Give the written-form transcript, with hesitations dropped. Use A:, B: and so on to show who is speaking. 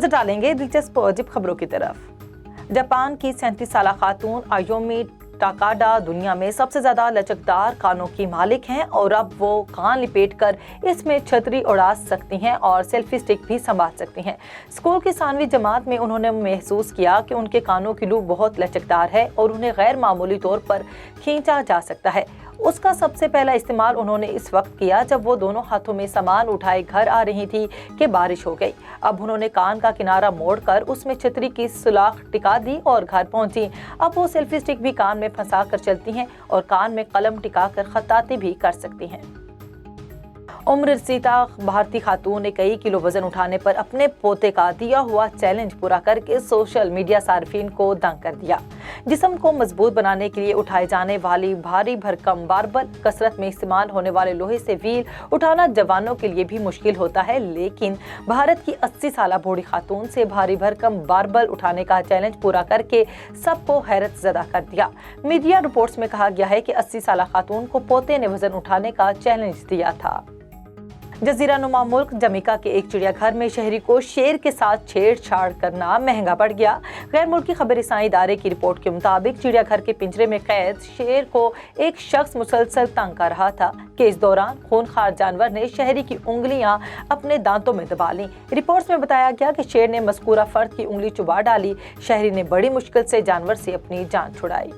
A: नजर डालेंगे दिलचस्प और अजीब खबरों की तरफ। जापान की 37 साल खातून आयोमी टाकाडा दुनिया में सबसे ज्यादा लचकदार कानों की मालिक हैं और अब वो कान लिपेटकर इसमें छतरी उड़ा सकती हैं और सेल्फी स्टिक भी संभाल सकती हैं। स्कूल की 7वीं जमात में उन्होंने महसूस किया कि उनके कानों की लूप बहुत लचकदार है और उन्हें गैर मामूली तौर पर खींचा जा सकता है। उसका सबसे पहला इस्तेमाल उन्होंने इस वक्त किया जब वो दोनों हाथों में सामान उठाए घर आ रही थी कि बारिश हो गई। अब उन्होंने कान का किनारा मोड़कर उसमें छतरी की सुलाख टिका दी और घर पहुंची। अब वो सेल्फी स्टिक भी कान में फंसा कर चलती हैं और कान में कलम टिका कर खताती भी कर सकती हैं। उम्र रसीदा भारतीय खातून ने कई किलो वजन उठाने पर अपने पोते का दिया हुआ चैलेंज पूरा करके सोशल मीडिया सार्फिन को दंग कर दिया। जिस्म को मजबूत बनाने के लिए उठाए जाने वाली भारी भरकम बारबल, कसरत में इस्तेमाल होने वाले लोहे से व्हील उठाना जवानों के लिए भी मुश्किल होता है, लेकिन भारत की 80 साल बूढ़ी खातून से भारी भरकम बारबल उठाने का चैलेंज पूरा करके सबको हैरत ज़दा कर दिया। मीडिया रिपोर्ट्स में कहा गया है कि 80 साल खातून को पोते ने वजन उठाने का चैलेंज दिया था। जजीरा नुमा मुल्क जमैका के एक चिड़ियाघर में शहरी को शेर के साथ छेड़छाड़ करना महंगा पड़ गया। गैर मुल्की खबर रसाई इदारे की रिपोर्ट के मुताबिक चिड़ियाघर के पिंजरे में कैद शेर को एक शख्स मुसलसल तंग कर रहा था कि इस दौरान खूनखार जानवर ने शहरी की उंगलियां अपने दांतों में दबा लीं। रिपोर्ट्स में बताया गया कि शेर ने मज़कूरा फर्द की उंगली चुबा डाली। शहरी ने बड़ी मुश्किल से जानवर से अपनी जान छुड़ाई।